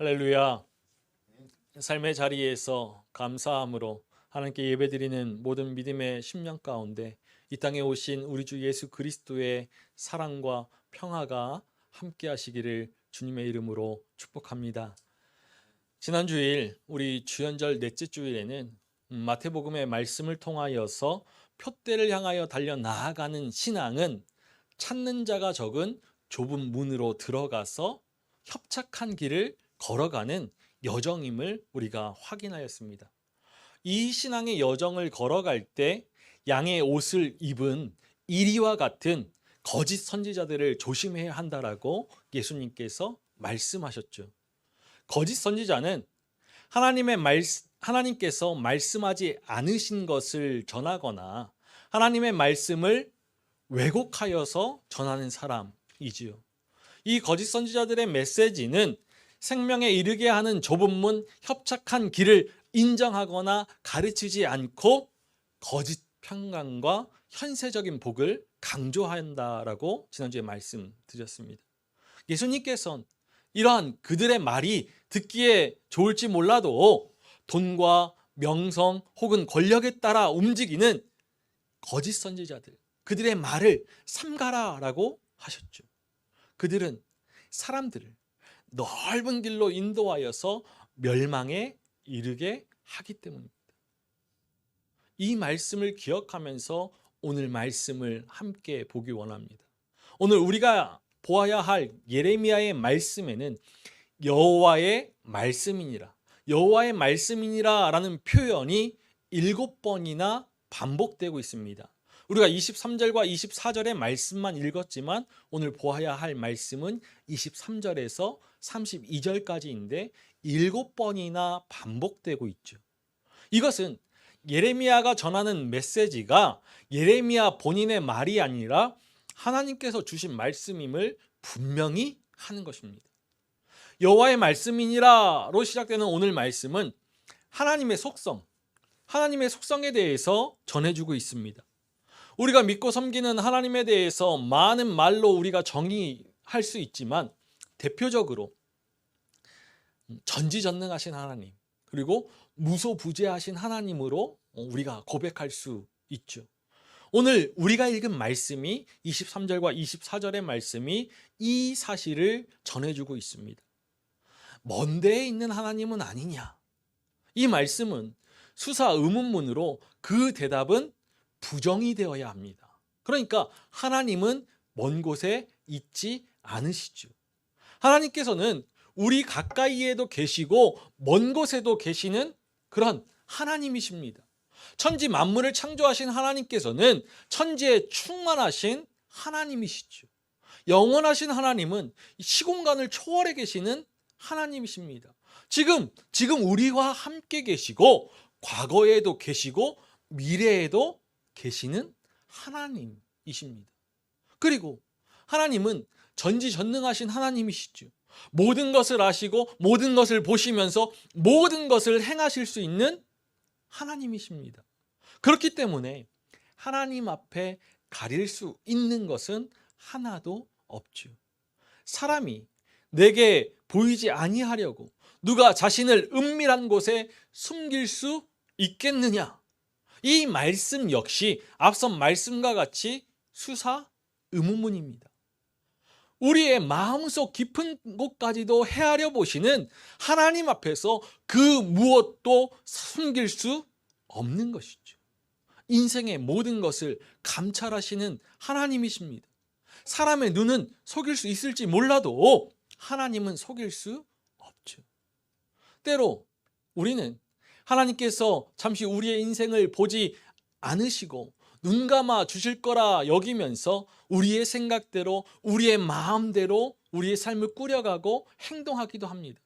할렐루야. 삶의 자리에서 감사함으로 하나님께 예배드리는 모든 믿음의 심령 가운데 이 땅에 오신 우리 주 예수 그리스도의 사랑과 평화가 함께 하시기를 주님의 이름으로 축복합니다. 지난 주일 우리 주연절 넷째 주일에는 마태복음의 말씀을 통하여서 표대를 향하여 달려 나아가는 신앙은 찾는 자가 적은 좁은 문으로 들어가서 협착한 길을 걸어가는 여정임을 우리가 확인하였습니다. 이 신앙의 여정을 걸어갈 때 양의 옷을 입은 이리와 같은 거짓 선지자들을 조심해야 한다라고 예수님께서 말씀하셨죠. 거짓 선지자는 하나님께서 말씀하지 않으신 것을 전하거나 하나님의 말씀을 왜곡하여서 전하는 사람이지요. 이 거짓 선지자들의 메시지는 생명에 이르게 하는 좁은 문, 협착한 길을 인정하거나 가르치지 않고 거짓 평강과 현세적인 복을 강조한다라고 지난주에 말씀드렸습니다. 예수님께서는 이러한 그들의 말이 듣기에 좋을지 몰라도 돈과 명성 혹은 권력에 따라 움직이는 거짓 선지자들, 그들의 말을 삼가라라고 하셨죠. 그들은 사람들을 넓은 길로 인도하여서 멸망에 이르게 하기 때문입니다. 이 말씀을 기억하면서 오늘 말씀을 함께 보기 원합니다. 오늘 우리가 보아야 할 예레미야의 말씀에는 여호와의 말씀이니라, 여호와의 말씀이니라 라는 표현이 7번이나 반복되고 있습니다. 우리가 23절과 24절의 말씀만 읽었지만 오늘 보아야 할 말씀은 23절에서 32절까지인데 7번이나 반복되고 있죠. 이것은 예레미야가 전하는 메시지가 예레미야 본인의 말이 아니라 하나님께서 주신 말씀임을 분명히 하는 것입니다. 여호와의 말씀이니라로 시작되는 오늘 말씀은 하나님의 속성에 대해서 전해주고 있습니다. 우리가 믿고 섬기는 하나님에 대해서 많은 말로 우리가 정의할 수 있지만 대표적으로 전지전능하신 하나님, 그리고 무소부재하신 하나님으로 우리가 고백할 수 있죠. 오늘 우리가 읽은 말씀이 23절과 24절의 말씀이 이 사실을 전해주고 있습니다. 먼 데에 있는 하나님은 아니냐? 이 말씀은 수사 의문문으로 그 대답은 부정이 되어야 합니다. 그러니까 하나님은 먼 곳에 있지 않으시죠. 하나님께서는 우리 가까이에도 계시고 먼 곳에도 계시는 그런 하나님이십니다. 천지 만물을 창조하신 하나님께서는 천지에 충만하신 하나님이시죠. 영원하신 하나님은 시공간을 초월해 계시는 하나님이십니다. 지금 우리와 함께 계시고 과거에도 계시고 미래에도 계시는 하나님이십니다. 그리고 하나님은 전지전능하신 하나님이시죠. 모든 것을 아시고 모든 것을 보시면서 모든 것을 행하실 수 있는 하나님이십니다. 그렇기 때문에 하나님 앞에 가릴 수 있는 것은 하나도 없죠. 사람이 내게 보이지 아니하려고 누가 자신을 은밀한 곳에 숨길 수 있겠느냐? 이 말씀 역시 앞선 말씀과 같이 수사 의문문입니다. 우리의 마음속 깊은 곳까지도 헤아려 보시는 하나님 앞에서 그 무엇도 숨길 수 없는 것이죠. 인생의 모든 것을 감찰하시는 하나님이십니다. 사람의 눈은 속일 수 있을지 몰라도 하나님은 속일 수 없죠. 때로 우리는 하나님께서 잠시 우리의 인생을 보지 않으시고 눈 감아 주실 거라 여기면서 우리의 생각대로 우리의 마음대로 우리의 삶을 꾸려가고 행동하기도 합니다.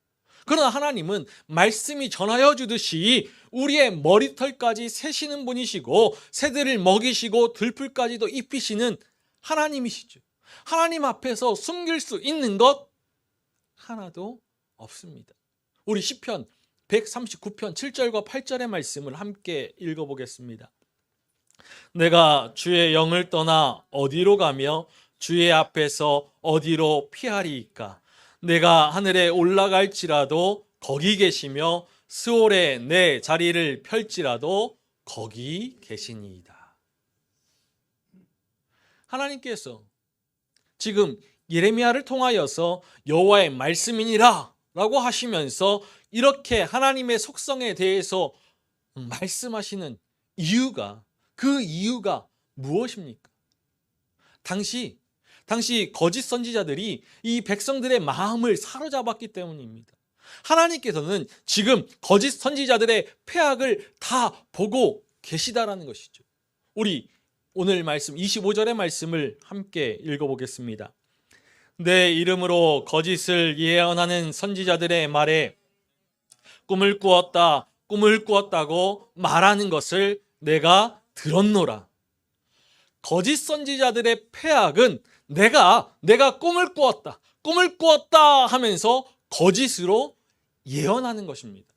그러나 하나님은 말씀이 전하여 주듯이 우리의 머리털까지 세시는 분이시고 새들을 먹이시고 들풀까지도 입히시는 하나님이시죠. 하나님 앞에서 숨길 수 있는 것 하나도 없습니다. 우리 시편 139편 7절과 8절의 말씀을 함께 읽어보겠습니다. 내가 주의 영을 떠나 어디로 가며 주의 앞에서 어디로 피하리이까? 내가 하늘에 올라갈지라도 거기 계시며 스올에 내 자리를 펼지라도 거기 계시니이다. 하나님께서 지금 예레미야를 통하여서 여호와의 말씀이니라 라고 하시면서 이렇게 하나님의 속성에 대해서 말씀하시는 이유가, 그 이유가 무엇입니까? 당시 거짓 선지자들이 이 백성들의 마음을 사로잡았기 때문입니다. 하나님께서는 지금 거짓 선지자들의 패악을 다 보고 계시다라는 것이죠. 우리 오늘 말씀 25절의 말씀을 함께 읽어보겠습니다. 내 이름으로 거짓을 예언하는 선지자들의 말에 꿈을 꾸었다고 말하는 것을 내가 들었노라. 거짓 선지자들의 패악은 내가 꿈을 꾸었다 하면서 거짓으로 예언하는 것입니다.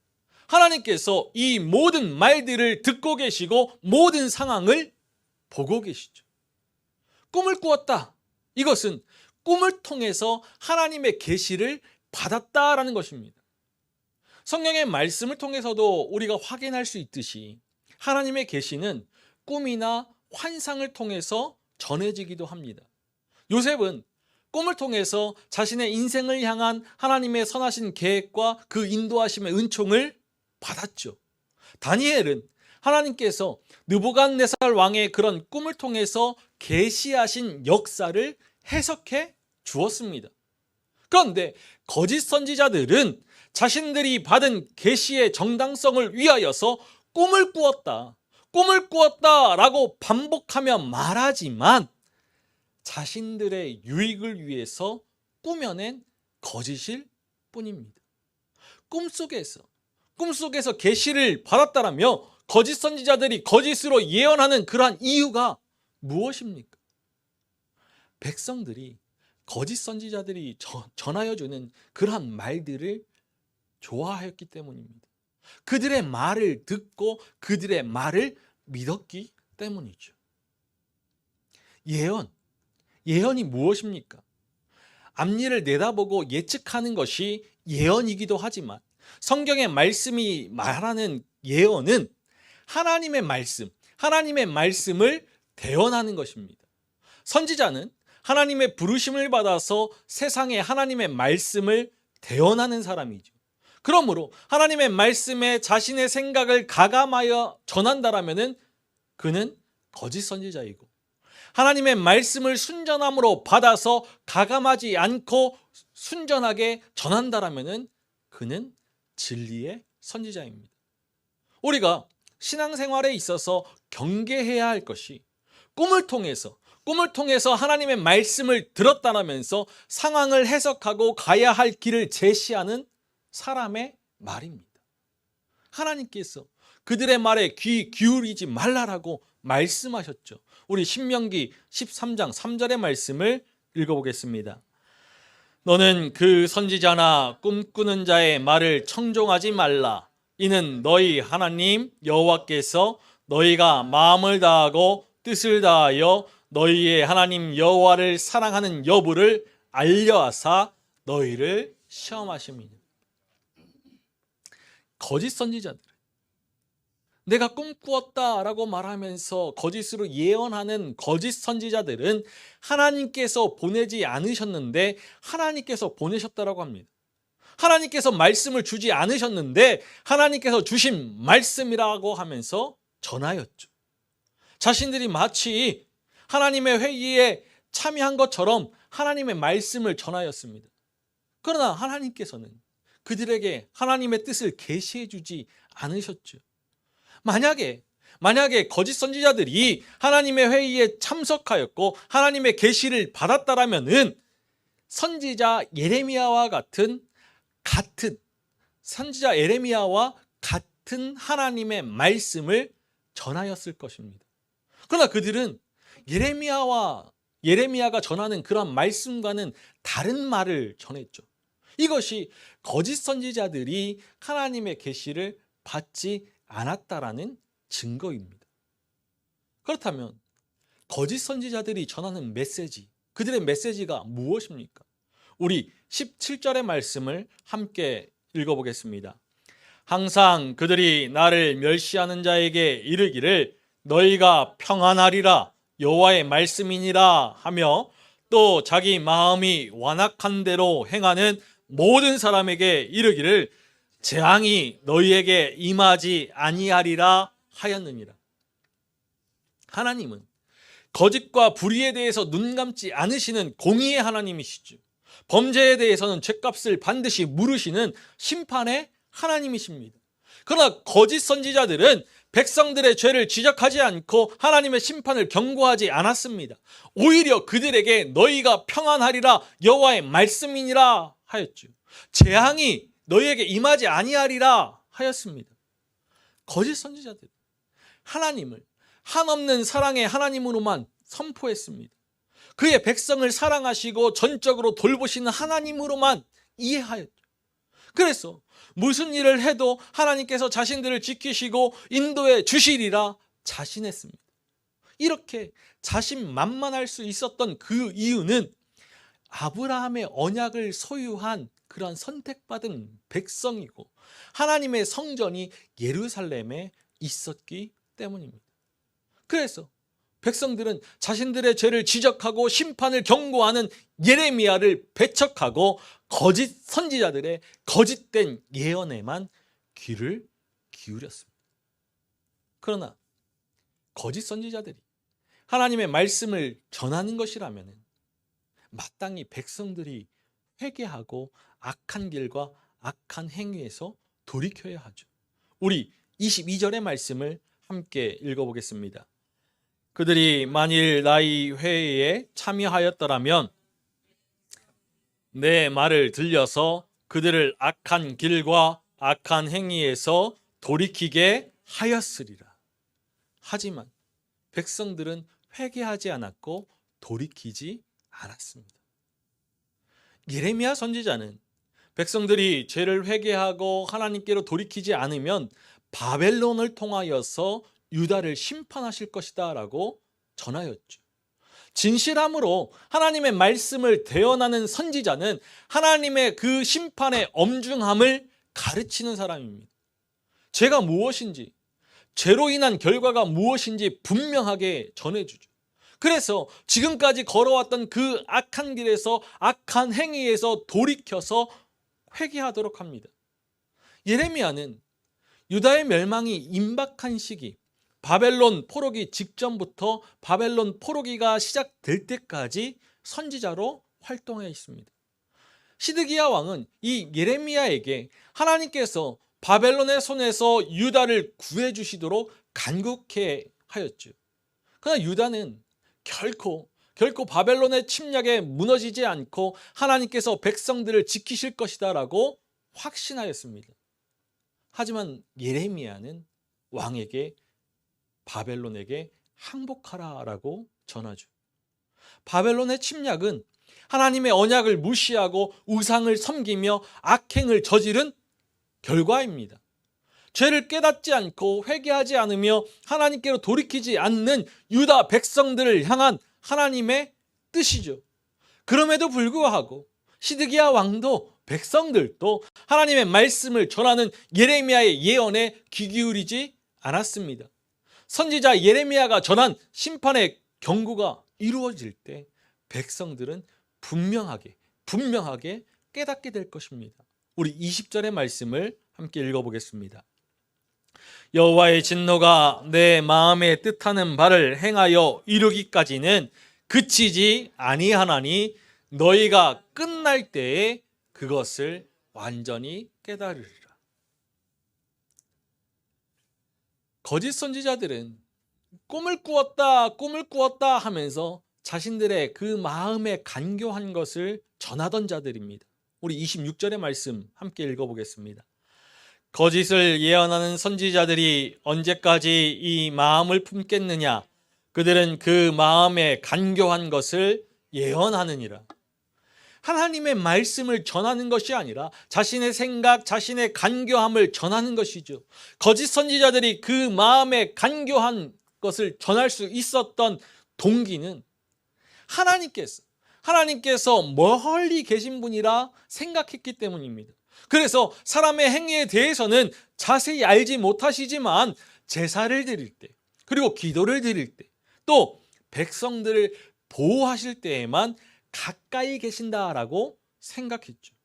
하나님께서 이 모든 말들을 듣고 계시고 모든 상황을 보고 계시죠. 꿈을 꾸었다. 이것은 꿈을 통해서 하나님의 계시를 받았다라는 것입니다. 성경의 말씀을 통해서도 우리가 확인할 수 있듯이 하나님의 계시는 꿈이나 환상을 통해서 전해지기도 합니다. 요셉은 꿈을 통해서 자신의 인생을 향한 하나님의 선하신 계획과 그 인도하심의 은총을 받았죠. 다니엘은 하나님께서 느부갓네살 왕의 그런 꿈을 통해서 계시하신 역사를 해석해 주었습니다. 그런데 거짓 선지자들은 자신들이 받은 계시의 정당성을 위하여서 꿈을 꾸었다라고 반복하며 말하지만 자신들의 유익을 위해서 꾸며낸 거짓일 뿐입니다. 꿈속에서 계시를 받았다라며 거짓 선지자들이 거짓으로 예언하는 그러한 이유가 무엇입니까? 백성들이 거짓 선지자들이 전하여 주는 그러한 말들을 좋아하였기 때문입니다. 그들의 말을 듣고 그들의 말을 믿었기 때문이죠. 예언이 무엇입니까? 앞일을 내다보고 예측하는 것이 예언이기도 하지만 성경의 말씀이 말하는 예언은 하나님의 말씀을 대언하는 것입니다. 선지자는 하나님의 부르심을 받아서 세상에 하나님의 말씀을 대언하는 사람이죠. 그러므로 하나님의 말씀에 자신의 생각을 가감하여 전한다라면은 그는 거짓 선지자이고, 하나님의 말씀을 순전함으로 받아서 가감하지 않고 순전하게 전한다라면은 그는 진리의 선지자입니다. 우리가 신앙생활에 있어서 경계해야 할 것이 꿈을 통해서 하나님의 말씀을 들었다라면서 상황을 해석하고 가야 할 길을 제시하는 사람의 말입니다. 하나님께서 그들의 말에 귀 기울이지 말라라고 말씀하셨죠. 우리 신명기 13장 3절의 말씀을 읽어보겠습니다. 너는 그 선지자나 꿈꾸는 자의 말을 청종하지 말라. 이는 너희 하나님 여호와께서 너희가 마음을 다하고 뜻을 다하여 너희의 하나님 여호와를 사랑하는 여부를 알려하사 너희를 시험하심이니. 거짓 선지자들, 내가 꿈꾸었다라고 말하면서 거짓으로 예언하는 거짓 선지자들은 하나님께서 보내지 않으셨는데 하나님께서 보내셨다라고 합니다. 하나님께서 말씀을 주지 않으셨는데 하나님께서 주신 말씀이라고 하면서 전하였죠. 자신들이 마치 하나님의 회의에 참여한 것처럼 하나님의 말씀을 전하였습니다. 그러나 하나님께서는 그들에게 하나님의 뜻을 계시해 주지 않으셨죠. 만약에 거짓 선지자들이 하나님의 회의에 참석하였고 하나님의 계시를 받았다라면은 선지자 예레미야와 같은 하나님의 말씀을 전하였을 것입니다. 그러나 그들은 예레미야가 전하는 그런 말씀과는 다른 말을 전했죠. 이것이 거짓 선지자들이 하나님의 계시를 받지 않았다라는 증거입니다. 그렇다면 거짓 선지자들이 전하는 메시지, 그들의 메시지가 무엇입니까? 우리 17절의 말씀을 함께 읽어보겠습니다. 항상 그들이 나를 멸시하는 자에게 이르기를 너희가 평안하리라 여호와의 말씀이니라 하며 또 자기 마음이 완악한 대로 행하는 모든 사람에게 이르기를 재앙이 너희에게 임하지 아니하리라 하였느니라. 하나님은 거짓과 불의에 대해서 눈 감지 않으시는 공의의 하나님이시죠. 범죄에 대해서는 죗값을 반드시 물으시는 심판의 하나님이십니다. 그러나 거짓 선지자들은 백성들의 죄를 지적하지 않고 하나님의 심판을 경고하지 않았습니다. 오히려 그들에게 너희가 평안하리라 여호와의 말씀이니라 하였죠. 재앙이 너희에게 임하지 아니하리라 하였습니다. 거짓 선지자들 하나님을 한없는 사랑의 하나님으로만 선포했습니다. 그의 백성을 사랑하시고 전적으로 돌보시는 하나님으로만 이해하였죠. 그래서 무슨 일을 해도 하나님께서 자신들을 지키시고 인도해 주시리라 자신했습니다. 이렇게 자신만만할 수 있었던 그 이유는 아브라함의 언약을 소유한 그런 선택받은 백성이고 하나님의 성전이 예루살렘에 있었기 때문입니다. 그래서 백성들은 자신들의 죄를 지적하고 심판을 경고하는 예레미야를 배척하고 거짓 선지자들의 거짓된 예언에만 귀를 기울였습니다. 그러나 거짓 선지자들이 하나님의 말씀을 전하는 것이라면 마땅히 백성들이 회개하고 악한 길과 악한 행위에서 돌이켜야 하죠. 우리 22절의 말씀을 함께 읽어보겠습니다. 그들이 만일 나의 회의에 참여하였더라면 내 말을 들려서 그들을 악한 길과 악한 행위에서 돌이키게 하였으리라. 하지만 백성들은 회개하지 않았고 돌이키지 않았습니다. 예레미야 선지자는 백성들이 죄를 회개하고 하나님께로 돌이키지 않으면 바벨론을 통하여서 유다를 심판하실 것이다 라고 전하였죠. 진실함으로 하나님의 말씀을 대언하는 선지자는 하나님의 그 심판의 엄중함을 가르치는 사람입니다. 죄가 무엇인지, 죄로 인한 결과가 무엇인지 분명하게 전해주죠. 그래서 지금까지 걸어왔던 그 악한 길에서 악한 행위에서 돌이켜서 회개하도록 합니다. 예레미야는 유다의 멸망이 임박한 시기, 바벨론 포로기 직전부터 바벨론 포로기가 시작될 때까지 선지자로 활동해 있습니다. 시드기야 왕은 이 예레미야에게 하나님께서 바벨론의 손에서 유다를 구해 주시도록 간구해 하였죠. 그러나 유다는 결코 바벨론의 침략에 무너지지 않고 하나님께서 백성들을 지키실 것이다 라고 확신하였습니다. 하지만 예레미야는 왕에게 바벨론에게 항복하라 라고 전하죠. 바벨론의 침략은 하나님의 언약을 무시하고 우상을 섬기며 악행을 저지른 결과입니다. 죄를 깨닫지 않고 회개하지 않으며 하나님께로 돌이키지 않는 유다 백성들을 향한 하나님의 뜻이죠. 그럼에도 불구하고 시드기야 왕도 백성들도 하나님의 말씀을 전하는 예레미야의 예언에 귀 기울이지 않았습니다. 선지자 예레미야가 전한 심판의 경고가 이루어질 때 백성들은 분명하게 깨닫게 될 것입니다. 우리 20절의 말씀을 함께 읽어보겠습니다. 여호와의 진노가 내 마음에 뜻하는 바를 행하여 이루기까지는 그치지 아니하나니 너희가 끝날 때에 그것을 완전히 깨달으리라. 거짓 선지자들은 꿈을 꾸었다 하면서 자신들의 그 마음에 간교한 것을 전하던 자들입니다. 우리 26절의 말씀 함께 읽어보겠습니다. 거짓을 예언하는 선지자들이 언제까지 이 마음을 품겠느냐? 그들은 그 마음에 간교한 것을 예언하느니라. 하나님의 말씀을 전하는 것이 아니라 자신의 생각, 자신의 간교함을 전하는 것이죠. 거짓 선지자들이 그 마음에 간교한 것을 전할 수 있었던 동기는 하나님께서 멀리 계신 분이라 생각했기 때문입니다. 그래서 사람의 행위에 대해서는 자세히 알지 못하시지만 제사를 드릴 때, 그리고 기도를 드릴 때, 또 백성들을 보호하실 때에만 가까이 계신다라고 생각했죠.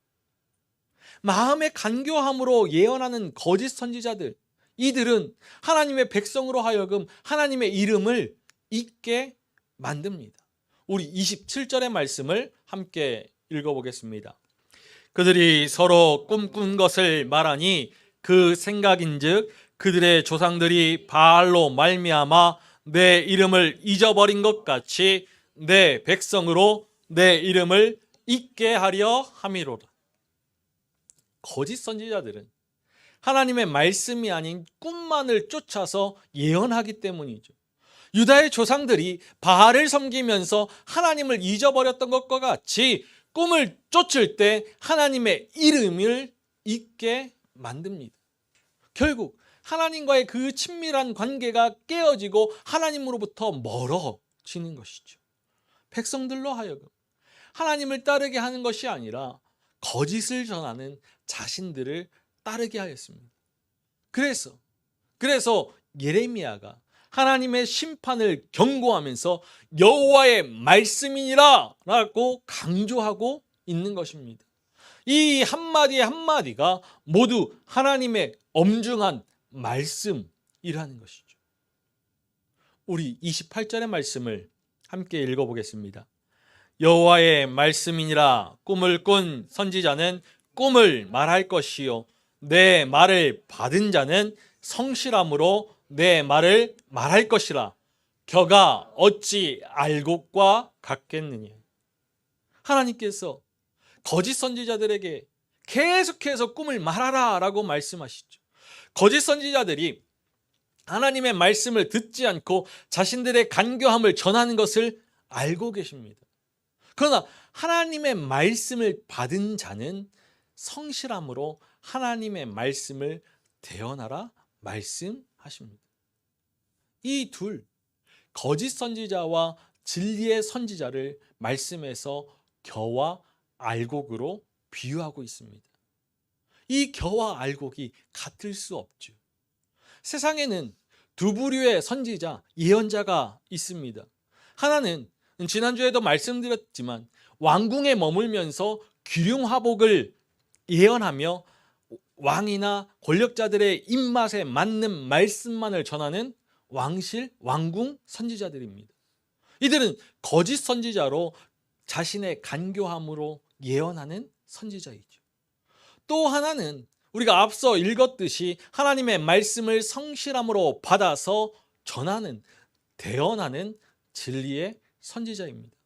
마음의 간교함으로 예언하는 거짓 선지자들, 이들은 하나님의 백성으로 하여금 하나님의 이름을 잊게 만듭니다. 우리 27절의 말씀을 함께 읽어보겠습니다. 그들이 서로 꿈꾼 것을 말하니 그 생각인즉 그들의 조상들이 바알로 말미암아 내 이름을 잊어버린 것 같이 내 백성으로 내 이름을 잊게 하려 함이로라. 거짓 선지자들은 하나님의 말씀이 아닌 꿈만을 쫓아서 예언하기 때문이죠. 유다의 조상들이 바알을 섬기면서 하나님을 잊어버렸던 것과 같이 꿈을 쫓을 때 하나님의 이름을 잊게 만듭니다. 결국 하나님과의 그 친밀한 관계가 깨어지고 하나님으로부터 멀어지는 것이죠. 백성들로 하여금 하나님을 따르게 하는 것이 아니라 거짓을 전하는 자신들을 따르게 하였습니다. 그래서 예레미야가 하나님의 심판을 경고하면서 여호와의 말씀이니라 라고 강조하고 있는 것입니다. 이 한마디 한마디가 모두 하나님의 엄중한 말씀이라는 것이죠. 우리 28절의 말씀을 함께 읽어보겠습니다. 여호와의 말씀이니라. 꿈을 꾼 선지자는 꿈을 말할 것이요 내 말을 받은 자는 성실함으로 내 말을 말할 것이라. 겨가 어찌 알곡과 같겠느냐. 하나님께서 거짓 선지자들에게 계속해서 꿈을 말하라 라고 말씀하시죠. 거짓 선지자들이 하나님의 말씀을 듣지 않고 자신들의 간교함을 전하는 것을 알고 계십니다. 그러나 하나님의 말씀을 받은 자는 성실함으로 하나님의 말씀을 대언하라 말씀하십니다. 이 둘, 거짓 선지자와 진리의 선지자를 말씀에서 겨와 알곡으로 비유하고 있습니다. 이 겨와 알곡이 같을 수 없죠. 세상에는 두 부류의 선지자, 예언자가 있습니다. 하나는 지난주에도 말씀드렸지만 왕궁에 머물면서 귀중화복을 예언하며 왕이나 권력자들의 입맛에 맞는 말씀만을 전하는 왕궁 선지자들입니다. 이들은 거짓 선지자로 자신의 간교함으로 예언하는 선지자이죠. 또 하나는 우리가 앞서 읽었듯이 하나님의 말씀을 성실함으로 받아서 전하는, 대언하는 진리의 선지자입니다.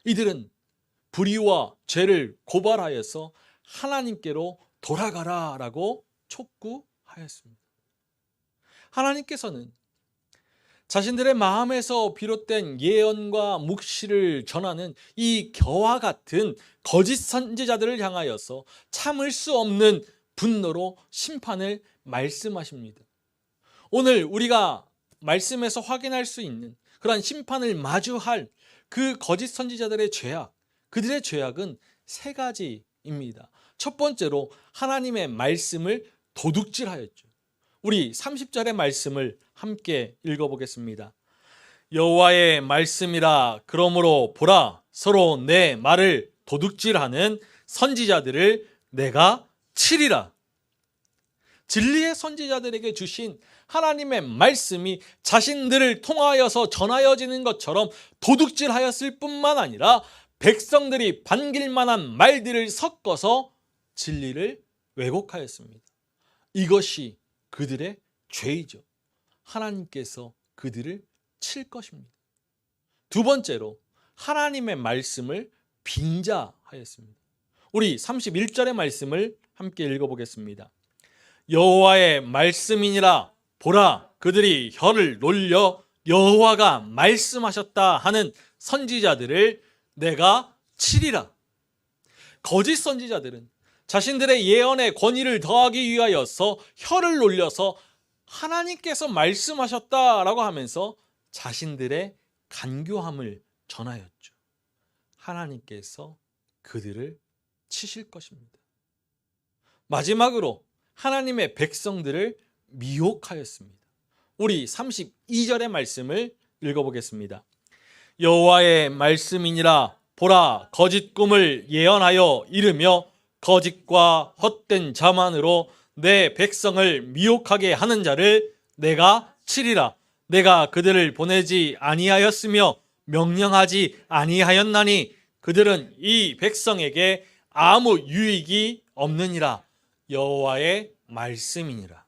이들은 불의와 죄를 고발하여서 하나님께로 돌아가라라고 촉구하였습니다. 하나님께서는 자신들의 마음에서 비롯된 예언과 묵시를 전하는 이 겨와 같은 거짓 선지자들을 향하여서 참을 수 없는 분노로 심판을 말씀하십니다. 오늘 우리가 말씀에서 확인할 수 있는 그러한 심판을 마주할 그 거짓 선지자들의 죄악, 그들의 죄악은 세 가지입니다. 첫 번째로 하나님의 말씀을 도둑질하였죠. 우리 30절의 말씀을 함께 읽어보겠습니다. 여호와의 말씀이라. 그러므로 보라, 서로 내 말을 도둑질하는 선지자들을 내가 치리라. 진리의 선지자들에게 주신 하나님의 말씀이 자신들을 통하여서 전하여지는 것처럼 도둑질하였을 뿐만 아니라 백성들이 반길 만한 말들을 섞어서 진리를 왜곡하였습니다. 이것이 그들의 죄이죠. 하나님께서 그들을 칠 것입니다. 두 번째로 하나님의 말씀을 빙자하였습니다. 우리 31절의 말씀을 함께 읽어보겠습니다. 여호와의 말씀이니라. 보라, 그들이 혀를 놀려 여호와가 말씀하셨다 하는 선지자들을 내가 치리라. 거짓 선지자들은 자신들의 예언의 권위를 더하기 위하여서 혀를 놀려서 하나님께서 말씀하셨다라고 하면서 자신들의 간교함을 전하였죠. 하나님께서 그들을 치실 것입니다. 마지막으로 하나님의 백성들을 미혹하였습니다. 우리 32절의 말씀을 읽어보겠습니다. 여호와의 말씀이니라. 보라, 거짓 꿈을 예언하여 이르며 거짓과 헛된 자만으로 내 백성을 미혹하게 하는 자를 내가 치리라. 내가 그들을 보내지 아니하였으며 명령하지 아니하였나니 그들은 이 백성에게 아무 유익이 없느니라. 여호와의 말씀이니라.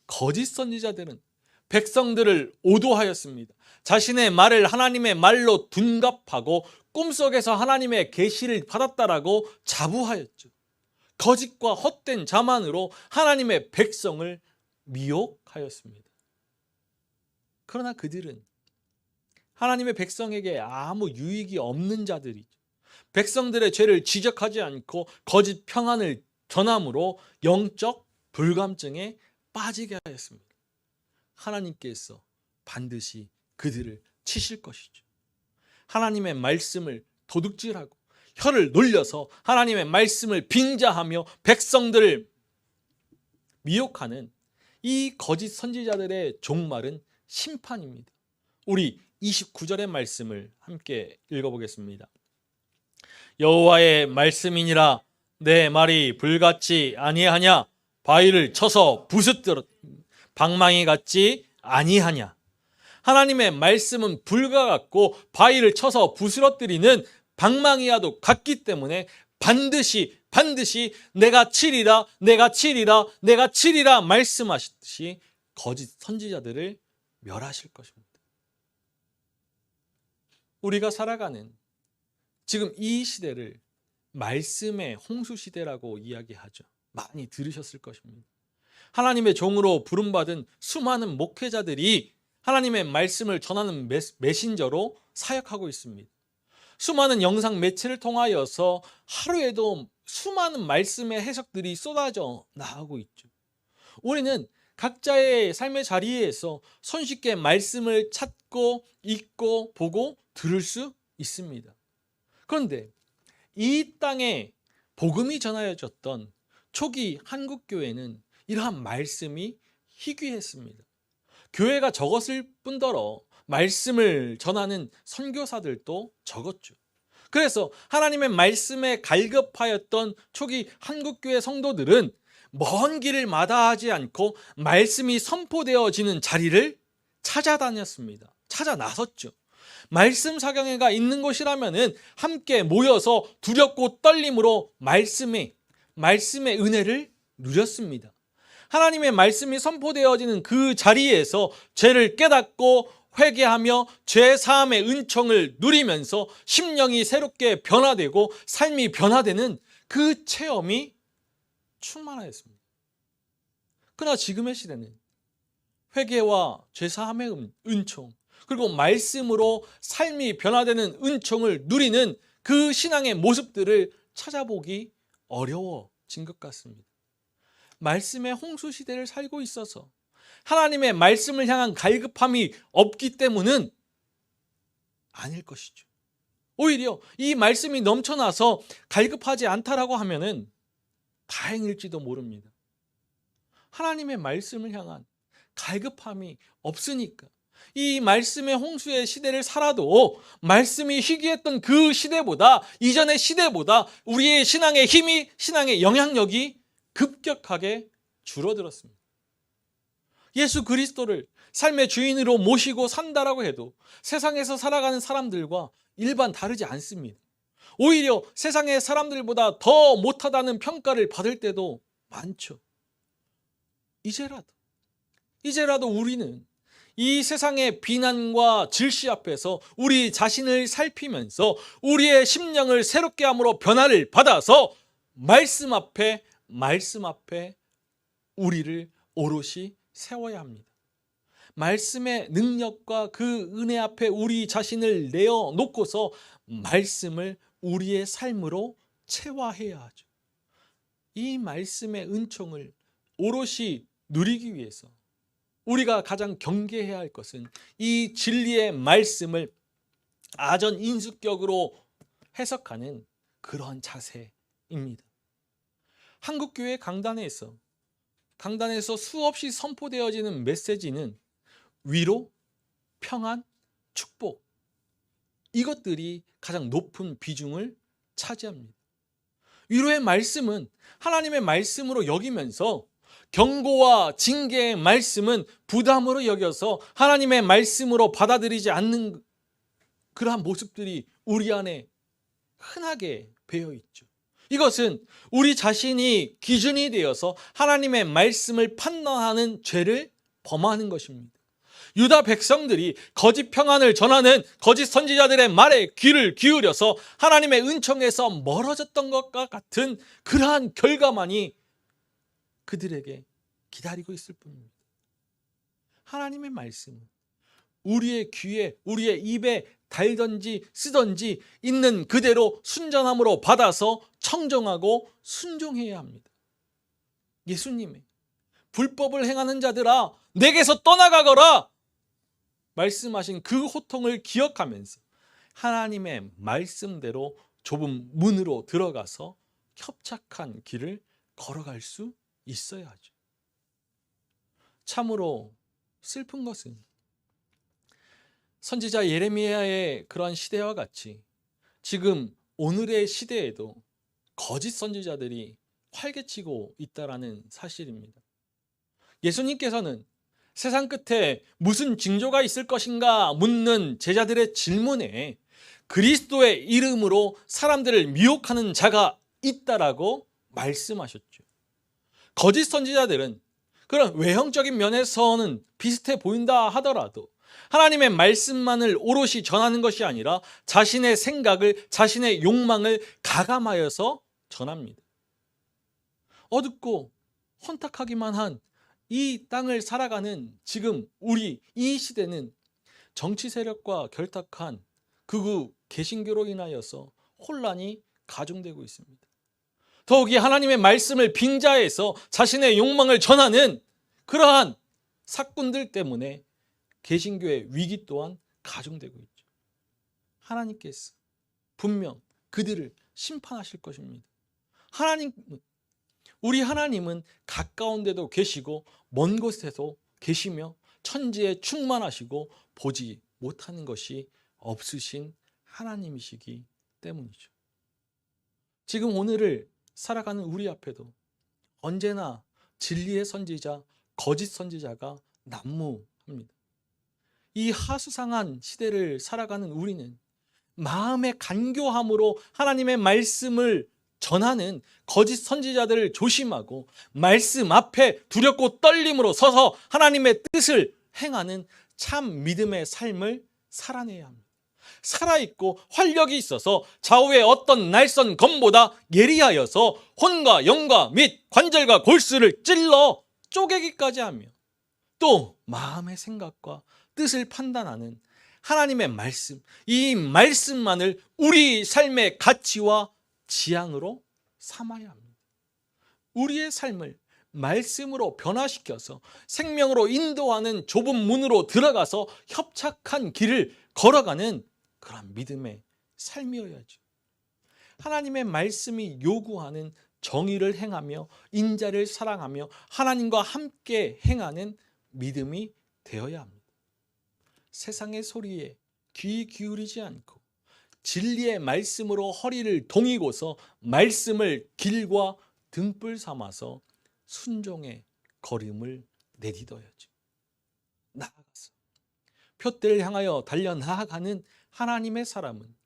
거짓 선지자들은 백성들을 오도하였습니다. 자신의 말을 하나님의 말로 둔갑하고 꿈속에서 하나님의 계시를 받았다라고 자부하였죠. 거짓과 헛된 자만으로 하나님의 백성을 미혹하였습니다. 그러나 그들은 하나님의 백성에게 아무 유익이 없는 자들이죠. 백성들의 죄를 지적하지 않고 거짓 평안을 전함으로 영적 불감증에 빠지게 하였습니다. 하나님께서 반드시 그들을 치실 것이죠. 하나님의 말씀을 도둑질하고 혀를 놀려서 하나님의 말씀을 빙자하며 백성들을 미혹하는 이 거짓 선지자들의 종말은 심판입니다. 우리 29절의 말씀을 함께 읽어보겠습니다. 여호와의 말씀이니라. 내 말이 불같지 아니하냐? 바위를 쳐서 부수뜨렸 방망이 같지 아니하냐? 하나님의 말씀은 불과 같고 바위를 쳐서 부스러뜨리는 방망이와도 같기 때문에 반드시 내가 치리라, 내가 치리라, 내가 치리라 말씀하셨듯이 거짓 선지자들을 멸하실 것입니다. 우리가 살아가는 지금 이 시대를 말씀의 홍수 시대라고 이야기하죠. 많이 들으셨을 것입니다. 하나님의 종으로 부름받은 수많은 목회자들이 하나님의 말씀을 전하는 메신저로 사역하고 있습니다. 수많은 영상 매체를 통하여서 하루에도 수많은 말씀의 해석들이 쏟아져 나오고 있죠. 우리는 각자의 삶의 자리에서 손쉽게 말씀을 찾고 읽고 보고 들을 수 있습니다. 그런데 이 땅에 복음이 전하여졌던 초기 한국교회는 이러한 말씀이 희귀했습니다. 교회가 적었을 뿐더러 말씀을 전하는 선교사들도 적었죠. 그래서 하나님의 말씀에 갈급하였던 초기 한국교회 성도들은 먼 길을 마다하지 않고 말씀이 선포되어지는 자리를 찾아다녔습니다. 찾아 나섰죠. 말씀 사경회가 있는 곳이라면은 함께 모여서 두렵고 떨림으로 말씀의 은혜를 누렸습니다. 하나님의 말씀이 선포되어지는 그 자리에서 죄를 깨닫고 회개하며 죄 사함의 은총을 누리면서 심령이 새롭게 변화되고 삶이 변화되는 그 체험이 충만하였습니다. 그러나 지금의 시대는 회개와 죄 사함의 은총, 그리고 말씀으로 삶이 변화되는 은총을 누리는 그 신앙의 모습들을 찾아보기 어려워진 것 같습니다. 말씀의 홍수 시대를 살고 있어서 하나님의 말씀을 향한 갈급함이 없기 때문은 아닐 것이죠. 오히려 이 말씀이 넘쳐나서 갈급하지 않다라고 하면은 다행일지도 모릅니다. 하나님의 말씀을 향한 갈급함이 없으니까 이 말씀의 홍수의 시대를 살아도 말씀이 희귀했던 그 시대보다, 이전의 시대보다 우리의 신앙의 힘이, 신앙의 영향력이 급격하게 줄어들었습니다. 예수 그리스도를 삶의 주인으로 모시고 산다라고 해도 세상에서 살아가는 사람들과 일반 다르지 않습니다. 오히려 세상의 사람들보다 더 못하다는 평가를 받을 때도 많죠. 이제라도 우리는 이 세상의 비난과 질시 앞에서 우리 자신을 살피면서 우리의 심령을 새롭게 함으로 변화를 받아서 말씀 앞에 우리를 오롯이 세워야 합니다. 말씀의 능력과 그 은혜 앞에 우리 자신을 내어놓고서 말씀을 우리의 삶으로 체화해야 하죠. 이 말씀의 은총을 오롯이 누리기 위해서 우리가 가장 경계해야 할 것은 이 진리의 말씀을 아전인수격으로 해석하는 그런 자세입니다. 한국교회 강단에서 수없이 선포되어지는 메시지는 위로, 평안, 축복, 이것들이 가장 높은 비중을 차지합니다. 위로의 말씀은 하나님의 말씀으로 여기면서 경고와 징계의 말씀은 부담으로 여겨서 하나님의 말씀으로 받아들이지 않는 그러한 모습들이 우리 안에 흔하게 배어 있죠. 이것은 우리 자신이 기준이 되어서 하나님의 말씀을 판단하는 죄를 범하는 것입니다. 유다 백성들이 거짓 평안을 전하는 거짓 선지자들의 말에 귀를 기울여서 하나님의 은총에서 멀어졌던 것과 같은 그러한 결과만이 그들에게 기다리고 있을 뿐입니다. 하나님의 말씀은 우리의 귀에, 우리의 입에 달든지 쓰든지 있는 그대로 순전함으로 받아서 청정하고 순종해야 합니다. 예수님의 불법을 행하는 자들아 내게서 떠나가거라 말씀하신 그 호통을 기억하면서 하나님의 말씀대로 좁은 문으로 들어가서 협착한 길을 걸어갈 수 있어야 하죠. 참으로 슬픈 것은 선지자 예레미야의 그러한 시대와 같이 지금 오늘의 시대에도 거짓 선지자들이 활개치고 있다라는 사실입니다. 예수님께서는 세상 끝에 무슨 징조가 있을 것인가 묻는 제자들의 질문에 그리스도의 이름으로 사람들을 미혹하는 자가 있다라고 말씀하셨죠. 거짓 선지자들은 그런 외형적인 면에서는 비슷해 보인다 하더라도 하나님의 말씀만을 오롯이 전하는 것이 아니라 자신의 생각을, 자신의 욕망을 가감하여서 전합니다. 어둡고 혼탁하기만 한 이 땅을 살아가는 지금 우리 이 시대는 정치 세력과 결탁한 극우 개신교로 인하여서 혼란이 가중되고 있습니다. 더욱이 하나님의 말씀을 빙자해서 자신의 욕망을 전하는 그러한 사꾼들 때문에 개신교의 위기 또한 가중되고 있죠. 하나님께서 분명 그들을 심판하실 것입니다. 우리 하나님은 가까운 데도 계시고 먼 곳에도 계시며 천지에 충만하시고 보지 못하는 것이 없으신 하나님이시기 때문이죠. 지금 오늘을 살아가는 우리 앞에도 언제나 진리의 선지자, 거짓 선지자가 난무합니다. 이 하수상한 시대를 살아가는 우리는 마음의 간교함으로 하나님의 말씀을 전하는 거짓 선지자들을 조심하고 말씀 앞에 두렵고 떨림으로 서서 하나님의 뜻을 행하는 참 믿음의 삶을 살아내야 합니다. 살아있고 활력이 있어서 좌우의 어떤 날선 검보다 예리하여서 혼과 영과 및 관절과 골수를 찔러 쪼개기까지 하며 또 마음의 생각과 뜻을 판단하는 하나님의 말씀, 이 말씀만을 우리 삶의 가치와 지향으로 삼아야 합니다. 우리의 삶을 말씀으로 변화시켜서 생명으로 인도하는 좁은 문으로 들어가서 협착한 길을 걸어가는 그런 믿음의 삶이어야죠. 하나님의 말씀이 요구하는 정의를 행하며 인자를 사랑하며 하나님과 함께 행하는 믿음이 되어야 합니다. 세상의 소리에 귀 기울이지 않고 진리의 말씀으로 허리를 동이고서 말씀을 길과 등불 삼아서 순종의 걸음을 내딛어야죠. 나아가서 표대를 향하여 달려 나아가는 하나님의 사람은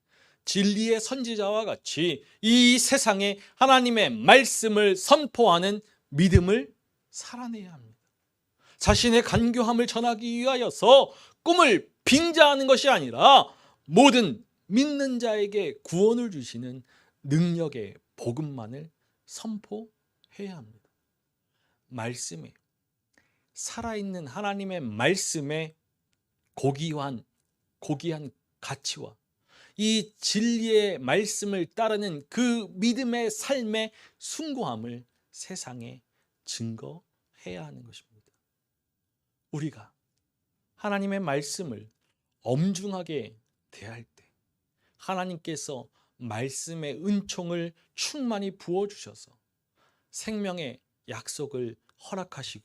진리의 선지자와 같이 이 세상에 하나님의 말씀을 선포하는 믿음을 살아내야 합니다. 자신의 간교함을 전하기 위하여서 꿈을 빙자하는 것이 아니라 모든 믿는 자에게 구원을 주시는 능력의 복음만을 선포해야 합니다. 말씀에 살아있는 하나님의 말씀에 고귀한 가치와 이 진리의 말씀을 따르는 그 믿음의 삶의 숭고함을 세상에 증거해야 하는 것입니다. 우리가 하나님의 말씀을 엄중하게 대할 때 하나님께서 말씀의 은총을 충만히 부어주셔서 생명의 약속을 허락하시고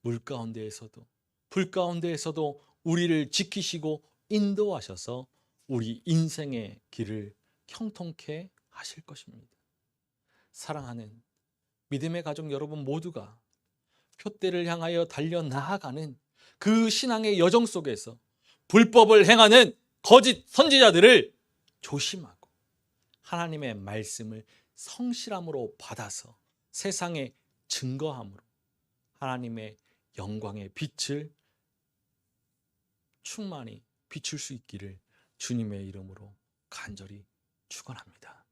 물 가운데에서도 불 가운데에서도 우리를 지키시고 인도하셔서 우리 인생의 길을 형통케 하실 것입니다. 사랑하는 믿음의 가족 여러분 모두가 표대를 향하여 달려나아가는 그 신앙의 여정 속에서 불법을 행하는 거짓 선지자들을 조심하고 하나님의 말씀을 성실함으로 받아서 세상에 증거함으로 하나님의 영광의 빛을 충만히 비출 수 있기를 주님의 이름으로 간절히 축원합니다.